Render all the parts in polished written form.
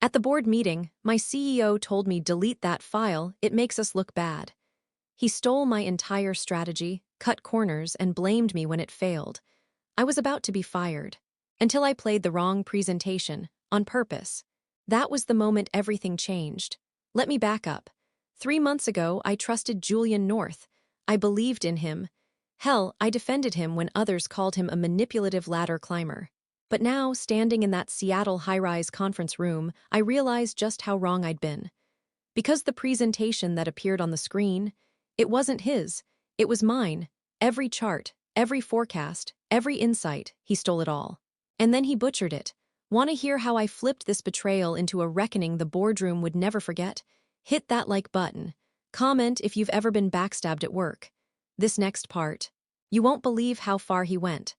At the board meeting, my CEO told me delete that file, it makes us look bad. He stole my entire strategy, cut corners, and blamed me when it failed. I was about to be fired. Until I played the wrong presentation, on purpose. That was the moment everything changed. Let me back up. 3 months ago, I trusted Julian North. I believed in him. Hell, I defended him when others called him a manipulative ladder climber. But now, standing in that Seattle high-rise conference room, I realized just how wrong I'd been. Because the presentation that appeared on the screen, it wasn't his, it was mine. Every chart, every forecast, every insight, he stole it all. And then he butchered it. Want to hear how I flipped this betrayal into a reckoning the boardroom would never forget? Hit that like button. Comment if you've ever been backstabbed at work. This next part. You won't believe how far he went.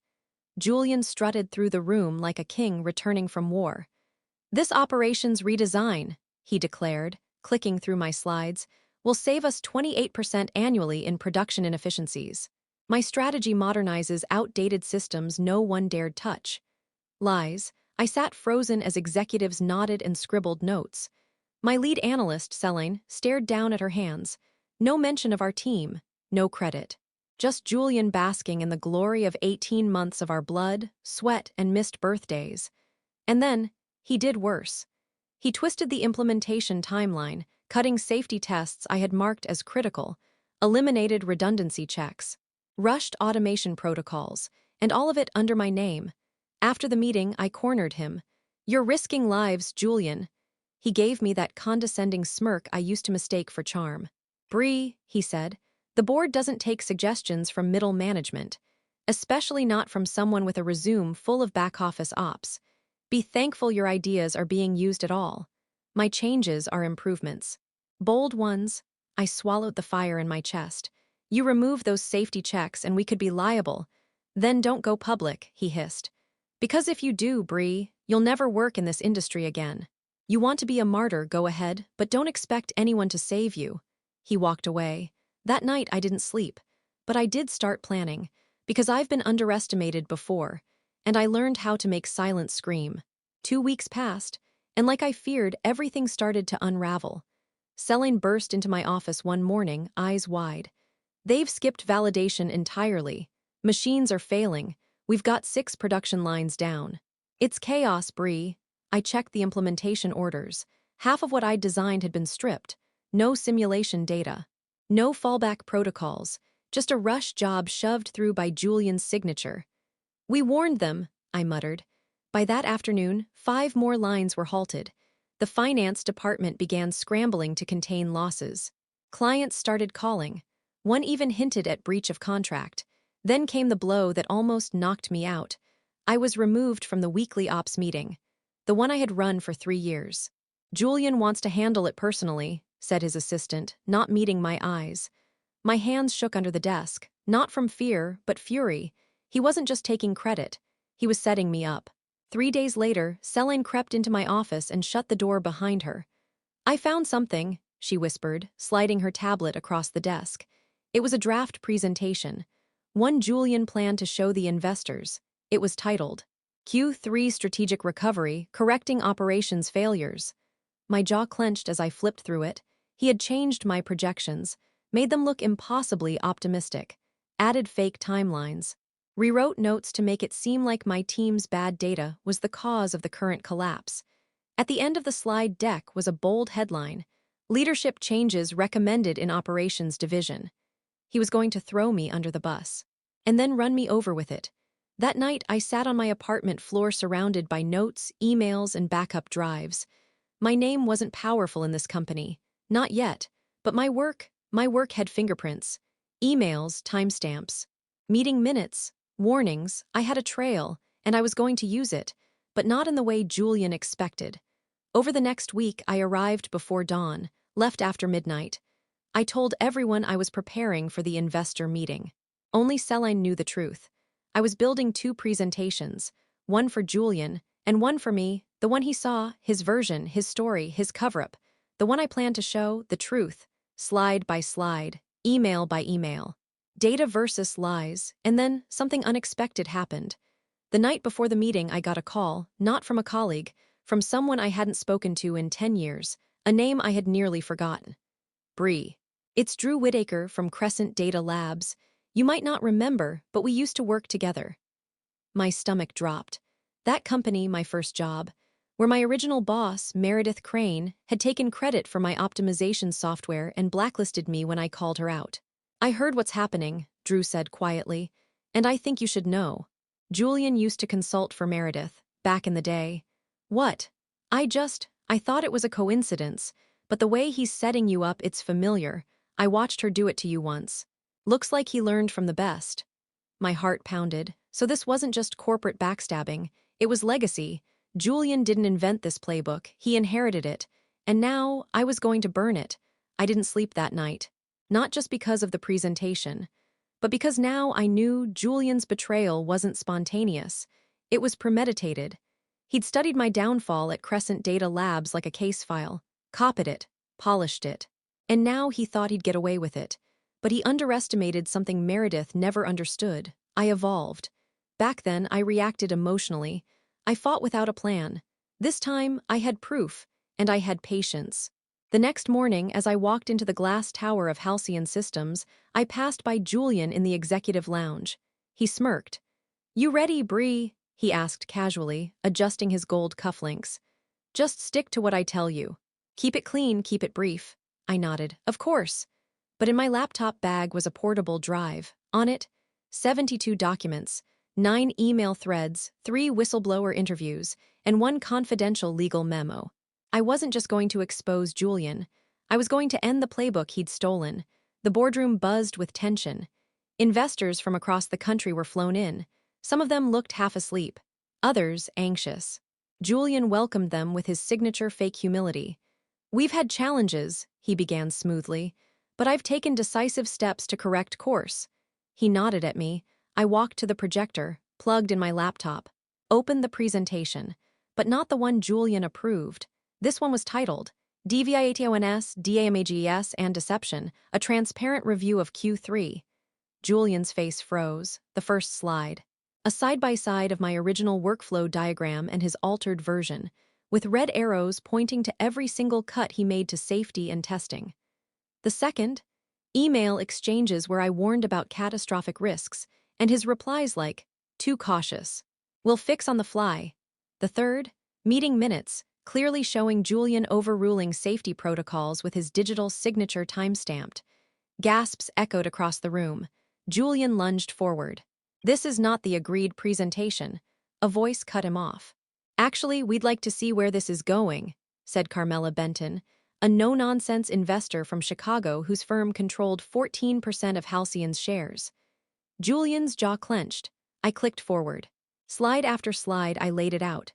Julian strutted through the room like a king returning from war. This operations redesign, he declared, clicking through my slides, will save us 28% annually in production inefficiencies. My strategy modernizes outdated systems no one dared touch. Lies. I sat frozen as executives nodded and scribbled notes. My lead analyst, Celine, stared down at her hands. No mention of our team, no credit. Just Julian basking in the glory of 18 months of our blood, sweat, and missed birthdays. And then, he did worse. He twisted the implementation timeline, cutting safety tests I had marked as critical, eliminated redundancy checks, rushed automation protocols, and all of it under my name. After the meeting, I cornered him. "You're risking lives, Julian." He gave me that condescending smirk I used to mistake for charm. "Bree," he said, "the board doesn't take suggestions from middle management, especially not from someone with a resume full of back-office ops. Be thankful your ideas are being used at all. My changes are improvements. Bold ones." I swallowed the fire in my chest. "You remove those safety checks and we could be liable. Then don't go public," he hissed. "Because if you do, Bree, you'll never work in this industry again. You want to be a martyr, go ahead, but don't expect anyone to save you." He walked away. That night I didn't sleep, but I did start planning, because I've been underestimated before, and I learned how to make silence scream. 2 weeks passed, and like I feared, everything started to unravel. Celine burst into my office one morning, eyes wide. "They've skipped validation entirely. Machines are failing. We've got 6 production lines down." "It's chaos, Bree." I checked the implementation orders. Half of what I'd designed had been stripped. No simulation data. No fallback protocols. Just a rush job shoved through by Julian's signature. "We warned them," I muttered. By that afternoon, 5 more lines were halted. The finance department began scrambling to contain losses. Clients started calling. One even hinted at breach of contract. Then came the blow that almost knocked me out. I was removed from the weekly ops meeting, the one I had run for 3 years. "Julian wants to handle it personally," said his assistant, not meeting my eyes. My hands shook under the desk, not from fear, but fury. He wasn't just taking credit. He was setting me up. 3 days later, Celine crept into my office and shut the door behind her. "I found something," she whispered, sliding her tablet across the desk. It was a draft presentation. One Julian planned to show the investors. It was titled, "Q3 Strategic Recovery, Correcting Operations Failures." My jaw clenched as I flipped through it. He had changed my projections, made them look impossibly optimistic, added fake timelines, rewrote notes to make it seem like my team's bad data was the cause of the current collapse. At the end of the slide deck was a bold headline, "Leadership Changes Recommended in Operations Division." He was going to throw me under the bus, and then run me over with it. That night, I sat on my apartment floor surrounded by notes, emails, and backup drives. My name wasn't powerful in this company. Not yet. But my work had fingerprints. Emails, timestamps. Meeting minutes, warnings. I had a trail, and I was going to use it, but not in the way Julian expected. Over the next week, I arrived before dawn, left after midnight. I told everyone I was preparing for the investor meeting. Only Celine knew the truth. I was building 2 presentations, one for Julian and one for me, the one he saw, his version, his story, his cover-up, the one I planned to show, the truth, slide by slide, email by email. Data versus lies, and then something unexpected happened. The night before the meeting, I got a call, not from a colleague, from someone I hadn't spoken to in 10 years, a name I had nearly forgotten. Bree. It's Drew Whitaker from Crescent Data Labs. You might not remember, but we used to work together. My stomach dropped. That company, my first job, where my original boss, Meredith Crane, had taken credit for my optimization software and blacklisted me when I called her out. I heard what's happening, Drew said quietly, and I think you should know. Julian used to consult for Meredith, back in the day. What? I thought it was a coincidence, but the way he's setting you up, it's familiar. I watched her do it to you once. Looks like he learned from the best. My heart pounded. So this wasn't just corporate backstabbing, it was legacy. Julian didn't invent this playbook, he inherited it. And now, I was going to burn it. I didn't sleep that night. Not just because of the presentation, but because now I knew Julian's betrayal wasn't spontaneous. It was premeditated. He'd studied my downfall at Crescent Data Labs like a case file, copied it, polished it. And now he thought he'd get away with it. But he underestimated something Meredith never understood. I evolved. Back then, I reacted emotionally. I fought without a plan. This time, I had proof, and I had patience. The next morning, as I walked into the glass tower of Halcyon Systems, I passed by Julian in the executive lounge. He smirked. "You ready, Bree?" he asked casually, adjusting his gold cufflinks. "Just stick to what I tell you. Keep it clean, keep it brief." I nodded. "Of course." But in my laptop bag was a portable drive. On it, 72 documents, 9 email threads, 3 whistleblower interviews, and 1 confidential legal memo. I wasn't just going to expose Julian. I was going to end the playbook he'd stolen. The boardroom buzzed with tension. Investors from across the country were flown in. Some of them looked half asleep, others anxious. Julian welcomed them with his signature fake humility. "We've had challenges," he began smoothly, "but I've taken decisive steps to correct course." He nodded at me. I walked to the projector, plugged in my laptop, opened the presentation, but not the one Julian approved. This one was titled, DVIATONS, DAMAGES, and Deception, a transparent review of Q3. Julian's face froze, the first slide. A side-by-side of my original workflow diagram and his altered version, with red arrows pointing to every single cut he made to safety and testing. The second, email exchanges where I warned about catastrophic risks, and his replies like, "Too cautious. We'll fix on the fly." The third, meeting minutes, clearly showing Julian overruling safety protocols with his digital signature timestamped. Gasps echoed across the room. Julian lunged forward. "This is not the agreed presentation." A voice cut him off. "Actually, we'd like to see where this is going," said Carmela Benton, a no-nonsense investor from Chicago whose firm controlled 14% of Halcyon's shares. Julian's jaw clenched. I clicked forward. Slide after slide, I laid it out.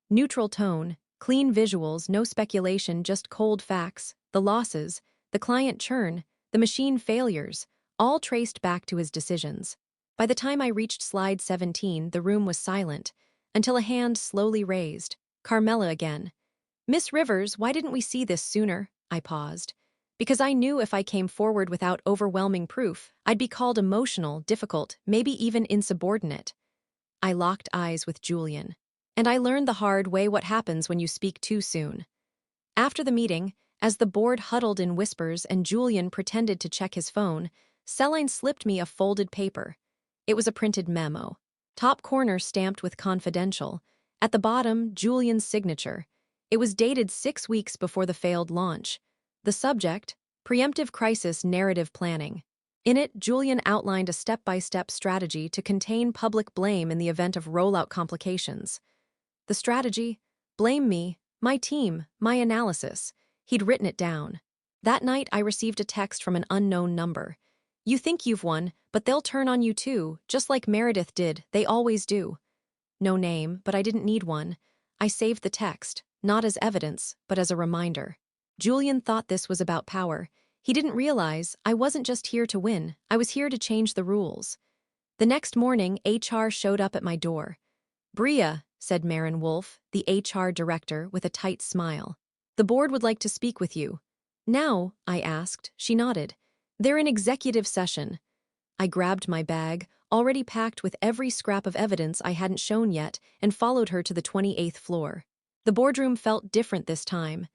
Neutral tone, clean visuals, no speculation, just cold facts, the losses, the client churn, the machine failures, all traced back to his decisions. By the time I reached slide 17, the room was silent, until a hand slowly raised. Carmela again. "Miss Rivers, why didn't we see this sooner?" I paused. Because I knew if I came forward without overwhelming proof, I'd be called emotional, difficult, maybe even insubordinate. I locked eyes with Julian. And I learned the hard way what happens when you speak too soon. After the meeting, as the board huddled in whispers and Julian pretended to check his phone, Celine slipped me a folded paper. It was a printed memo. Top corner stamped with confidential. At the bottom, Julian's signature. It was dated 6 weeks before the failed launch. The subject, Preemptive Crisis Narrative Planning. In it, Julian outlined a step-by-step strategy to contain public blame in the event of rollout complications. The strategy? Blame me, my team, my analysis. He'd written it down. That night, I received a text from an unknown number. "You think you've won, but they'll turn on you too, just like Meredith did, they always do." No name, but I didn't need one. I saved the text, not as evidence, but as a reminder. Julian thought this was about power. He didn't realize I wasn't just here to win, I was here to change the rules. The next morning, HR showed up at my door. "Bria," said Maren Wolf, the HR director, with a tight smile. "The board would like to speak with you." "Now?" I asked. She nodded. "They're in executive session." I grabbed my bag, already packed with every scrap of evidence I hadn't shown yet, and followed her to the 28th floor. The boardroom felt different this time.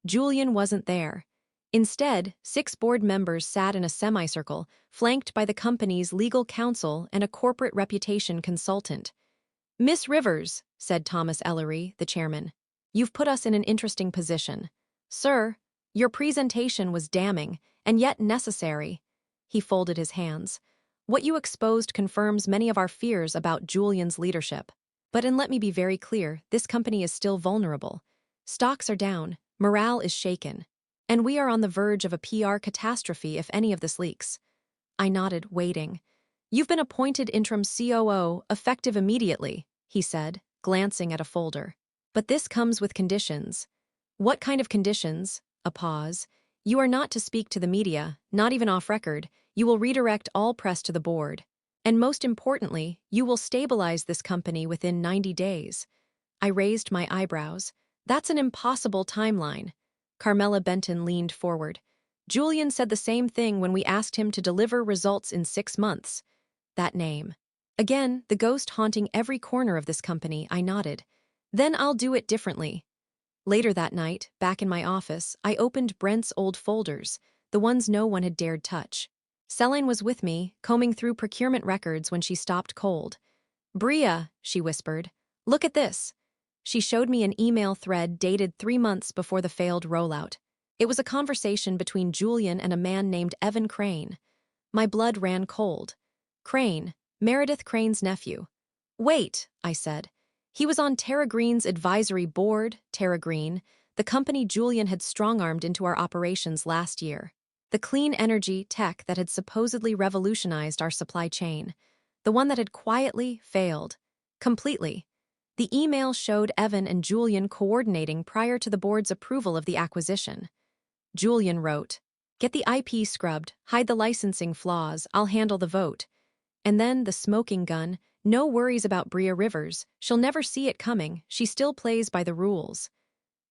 Julian wasn't there. Instead, 6 board members sat in a semicircle, flanked by the company's legal counsel and a corporate reputation consultant. "Miss Rivers," said Thomas Ellery, the chairman, "you've put us in an interesting position. Sir, your presentation was damning, and yet necessary." He folded his hands. "What you exposed confirms many of our fears about Julian's leadership. And let me be very clear, this company is still vulnerable. Stocks are down, morale is shaken, and we are on the verge of a PR catastrophe if any of this leaks." I nodded, waiting. "You've been appointed interim COO, effective immediately," he said, glancing at a folder. "But this comes with conditions." "What kind of conditions?" A pause. "You are not to speak to the media, not even off record. You will redirect all press to the board. And most importantly, you will stabilize this company within 90 days. I raised my eyebrows. "That's an impossible timeline." Carmela Benton leaned forward. "Julian said the same thing when we asked him to deliver results in 6 months. That name. Again, the ghost haunting every corner of this company, I nodded. "Then I'll do it differently." Later that night, back in my office, I opened Brent's old folders, the ones no one had dared touch. Celine was with me, combing through procurement records when she stopped cold. "Bria," she whispered, "look at this." She showed me an email thread dated 3 months before the failed rollout. It was a conversation between Julian and a man named Evan Crane. My blood ran cold. Crane, Meredith Crane's nephew. "Wait," I said. "He was on Tara Green's advisory board, Tara Green, the company Julian had strong-armed into our operations last year. The clean energy tech that had supposedly revolutionized our supply chain. The one that had quietly failed. Completely." The email showed Evan and Julian coordinating prior to the board's approval of the acquisition. Julian wrote, "Get the IP scrubbed, hide the licensing flaws, I'll handle the vote." And then the smoking gun, "No worries about Bria Rivers, she'll never see it coming, she still plays by the rules."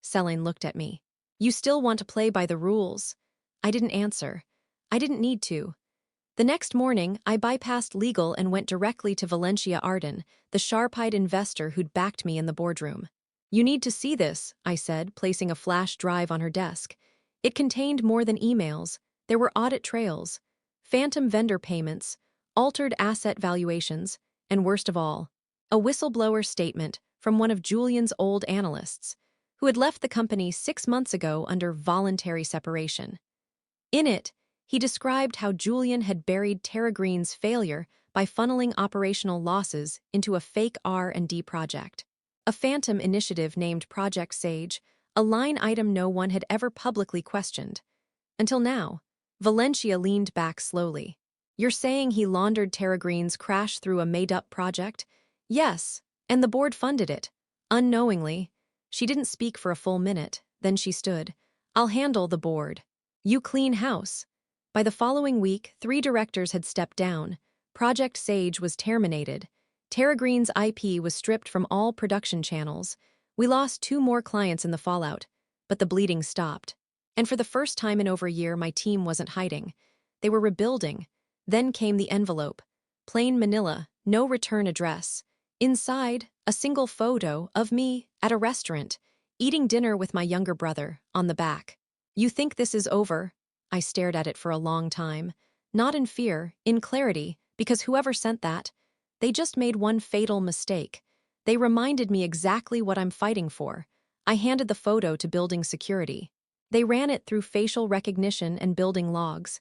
Celine looked at me. "You still want to play by the rules?" I didn't answer. I didn't need to. The next morning, I bypassed legal and went directly to Valencia Arden, the sharp-eyed investor who'd backed me in the boardroom. "You need to see this," I said, placing a flash drive on her desk. It contained more than emails. There were audit trails, phantom vendor payments, altered asset valuations, and worst of all, a whistleblower statement from one of Julian's old analysts, who had left the company 6 months ago under voluntary separation. In it, he described how Julian had buried Tara Green's failure by funneling operational losses into a fake R&D project. A phantom initiative named Project Sage, a line item no one had ever publicly questioned. Until now, Valencia leaned back slowly. "You're saying he laundered Tara Green's crash through a made-up project?" "Yes, and the board funded it. Unknowingly." She didn't speak for a full minute, then she stood. "I'll handle the board. You clean house." By the following week, 3 directors had stepped down. Project Sage was terminated. Tara Green's IP was stripped from all production channels. We lost 2 more clients in the fallout, but the bleeding stopped. And for the first time in over a year, my team wasn't hiding. They were rebuilding. Then came the envelope. Plain manila, no return address. Inside, a single photo of me at a restaurant, eating dinner with my younger brother, on the back. "You think this is over?" I stared at it for a long time. Not in fear, in clarity, because whoever sent that, they just made one fatal mistake. They reminded me exactly what I'm fighting for. I handed the photo to building security. They ran it through facial recognition and building logs.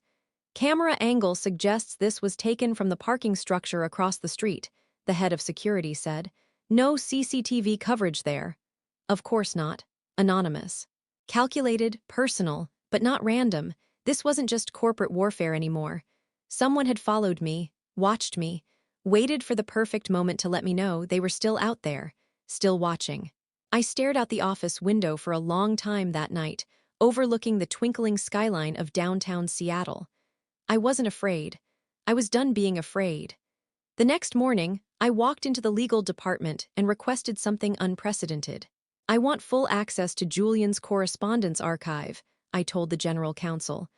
"Camera angle suggests this was taken from the parking structure across the street," the head of security said. "No CCTV coverage there." Of course not. Anonymous. Calculated, personal, but not random. This wasn't just corporate warfare anymore. Someone had followed me, watched me, waited for the perfect moment to let me know they were still out there, still watching. I stared out the office window for a long time that night, overlooking the twinkling skyline of downtown Seattle. I wasn't afraid. I was done being afraid. The next morning, I walked into the legal department and requested something unprecedented. "I want full access to Julian's correspondence archive," I told the general counsel.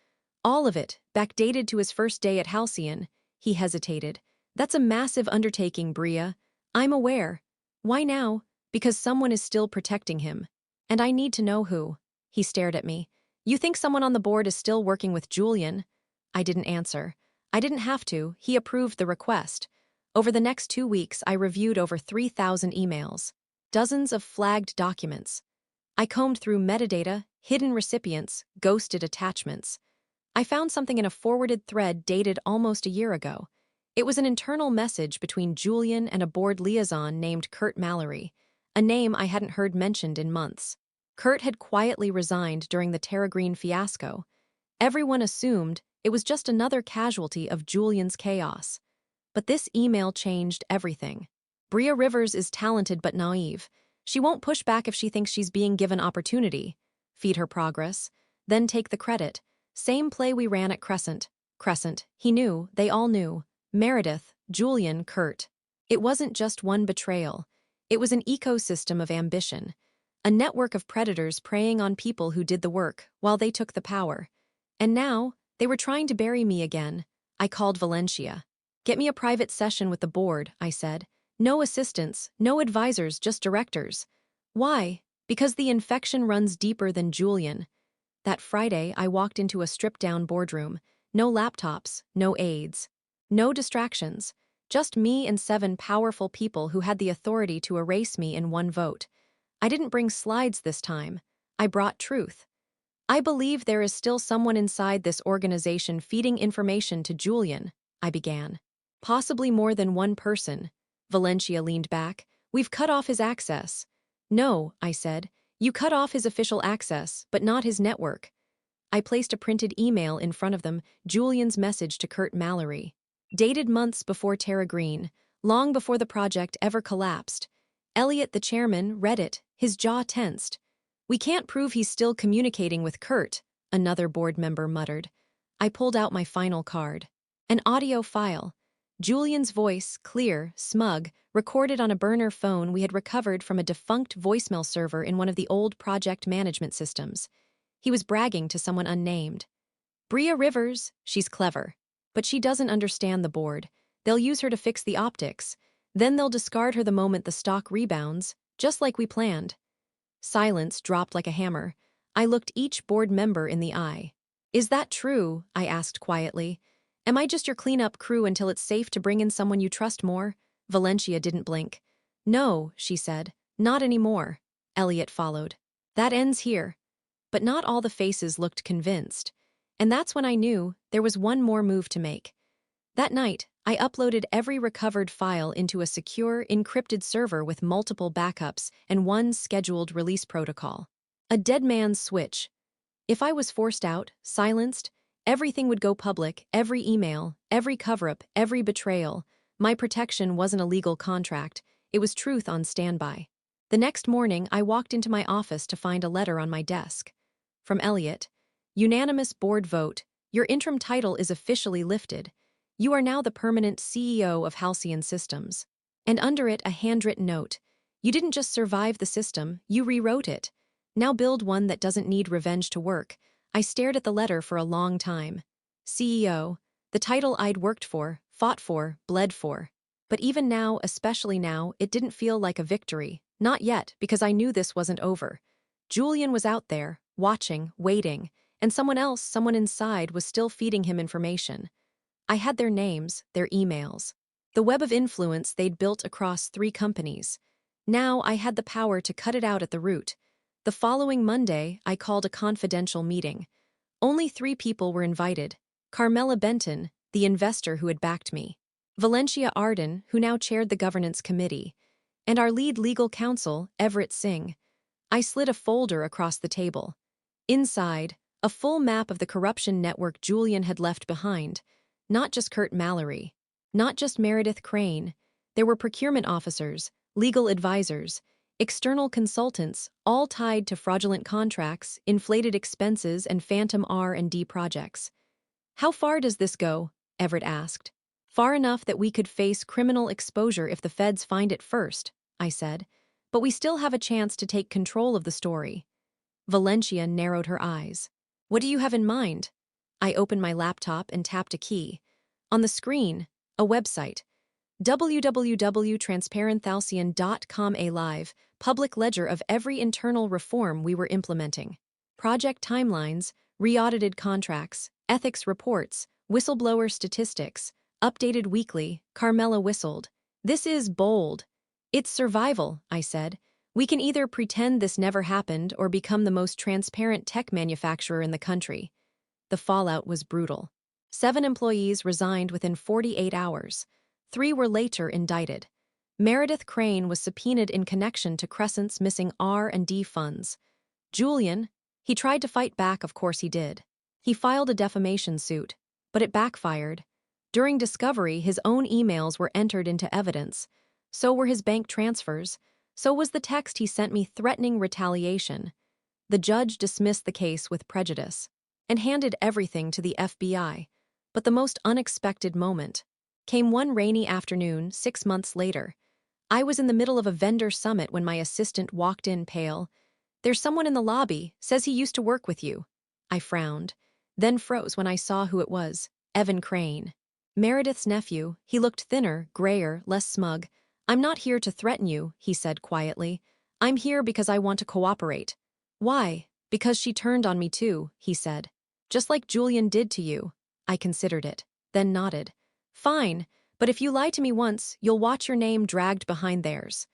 "All of it, backdated to his first day at Halcyon." He hesitated. "That's a massive undertaking, Bria. I'm aware." "Why now?" Because someone is still protecting him. And I need to know who. He stared at me. You think someone on the board is still working with Julian? I didn't answer. I didn't have to. He approved the request. Over the next 2 weeks, I reviewed over 3,000 emails. Dozens of flagged documents. I combed through metadata, hidden recipients, ghosted attachments. I found something in a forwarded thread dated almost a year ago. It was an internal message between Julian and a board liaison named Kurt Mallory, a name I hadn't heard mentioned in months. Kurt had quietly resigned during the Terra Green fiasco. Everyone assumed it was just another casualty of Julian's chaos. But this email changed everything. Bria Rivers is talented but naive. She won't push back if she thinks she's being given opportunity. Feed her progress, then take the credit. Same play we ran at Crescent. Crescent, he knew, they all knew. Meredith, Julian, Kurt. It wasn't just one betrayal. It was an ecosystem of ambition. A network of predators preying on people who did the work, while they took the power. And now, they were trying to bury me again. I called Valencia. Get me a private session with the board, I said. No assistants, no advisors, just directors. Why? Because the infection runs deeper than Julian. That Friday, I walked into a stripped-down boardroom. No laptops, no aides. No distractions. Just me and 7 powerful people who had the authority to erase me in one vote. I didn't bring slides this time. I brought truth. I believe there is still someone inside this organization feeding information to Julian, I began. Possibly more than one person. Valencia leaned back. We've cut off his access. No, I said. You cut off his official access, but not his network. I placed a printed email in front of them, Julian's message to Kurt Mallory. Dated months before Terra Green, long before the project ever collapsed. Elliot, the chairman, read it, his jaw tensed. We can't prove he's still communicating with Kurt, another board member muttered. I pulled out my final card. An audio file. Julian's voice, clear, smug, recorded on a burner phone we had recovered from a defunct voicemail server in one of the old project management systems. He was bragging to someone unnamed. Bria Rivers, she's clever. But she doesn't understand the board. They'll use her to fix the optics. Then they'll discard her the moment the stock rebounds, just like we planned. Silence dropped like a hammer. I looked each board member in the eye. Is that true? I asked quietly. Am I just your cleanup crew until it's safe to bring in someone you trust more? Valencia didn't blink. No, she said. Not anymore. Elliot followed. That ends here. But not all the faces looked convinced. And that's when I knew there was one more move to make. That night, I uploaded every recovered file into a secure, encrypted server with multiple backups and one scheduled release protocol. A dead man's switch. If I was forced out, silenced, everything would go public, every email, every cover-up, every betrayal. My protection wasn't a legal contract, it was truth on standby. The next morning, I walked into my office to find a letter on my desk. From Elliot. Unanimous board vote. Your interim title is officially lifted. You are now the permanent CEO of Halcyon Systems. And under it, a handwritten note. You didn't just survive the system, you rewrote it. Now build one that doesn't need revenge to work. I stared at the letter for a long time. CEO. The title I'd worked for, fought for, bled for. But even now, especially now, it didn't feel like a victory. Not yet, because I knew this wasn't over. Julian was out there, watching, waiting. And someone inside was still feeding him information. I had their names, their emails. The web of influence they'd built across 3 companies. Now I had the power to cut it out at the root. The following Monday, I called a confidential meeting. Only 3 people were invited. Carmela Benton, the investor who had backed me. Valencia Arden, who now chaired the governance committee. And our lead legal counsel, Everett Singh. I slid a folder across the table. Inside, a full map of the corruption network Julian had left behind. Not just Kurt Mallory. Not just Meredith Crane. There were procurement officers, legal advisors, external consultants, all tied to fraudulent contracts, inflated expenses, and phantom R&D projects. How far does this go? Everett asked. Far enough that we could face criminal exposure if the feds find it first, I said. But we still have a chance to take control of the story. Valencia narrowed her eyes. What do you have in mind? I opened my laptop and tapped a key. On the screen, a website. www.transparenthalcyon.com. A live, public ledger of every internal reform we were implementing. Project timelines, re-audited contracts, ethics reports, whistleblower statistics, updated weekly. Carmela whistled. This is bold. It's survival, I said. We can either pretend this never happened or become the most transparent tech manufacturer in the country. The fallout was brutal. 7 employees resigned within 48 hours. 3 were later indicted. Meredith Crane was subpoenaed in connection to Crescent's missing R&D funds. Julian, he tried to fight back, of course he did. He filed a defamation suit, but it backfired. During discovery, his own emails were entered into evidence. So were his bank transfers. So was the text he sent me threatening retaliation. The judge dismissed the case with prejudice and handed everything to the FBI. But the most unexpected moment came one rainy afternoon 6 months later. I was in the middle of a vendor summit when my assistant walked in pale. "There's someone in the lobby, says he used to work with you." I frowned, then froze when I saw who it was. Evan Crane. Meredith's nephew. He looked thinner, grayer, less smug. "I'm not here to threaten you," he said quietly. "I'm here because I want to cooperate." "Why?" "Because she turned on me too," he said. "Just like Julian did to you." I considered it, then nodded. "Fine, but if you lie to me once, you'll watch your name dragged behind theirs."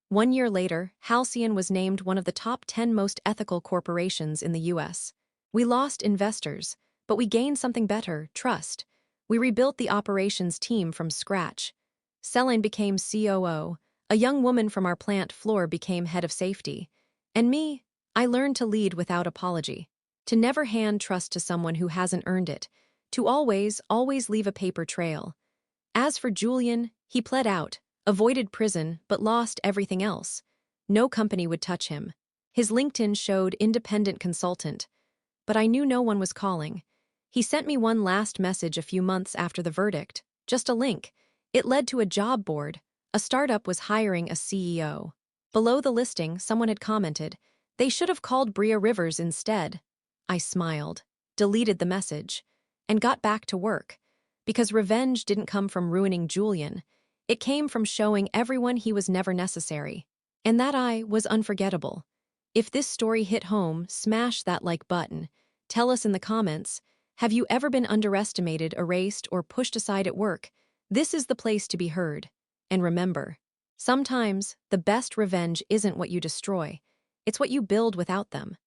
1 year later, Halcyon was named one of the top 10 most ethical corporations in the U.S. We lost investors, but we gained something better: trust. We rebuilt the operations team from scratch. Celine became COO. A young woman from our plant floor became head of safety. And me, I learned to lead without apology. To never hand trust to someone who hasn't earned it. To always leave a paper trail. As for Julian, he pled out, avoided prison, but lost everything else. No company would touch him. His LinkedIn showed independent consultant. But I knew no one was calling. He sent me one last message a few months after the verdict. Just a link. It led to a job board. A startup was hiring a CEO. Below the listing, someone had commented, "They should have called Bria Rivers instead." I smiled, deleted the message, and got back to work. Because revenge didn't come from ruining Julian. It came from showing everyone he was never necessary. And that I was unforgettable. If this story hit home, smash that like button. Tell us in the comments, have you ever been underestimated, erased, or pushed aside at work? This is the place to be heard. And remember, sometimes the best revenge isn't what you destroy, it's what you build without them.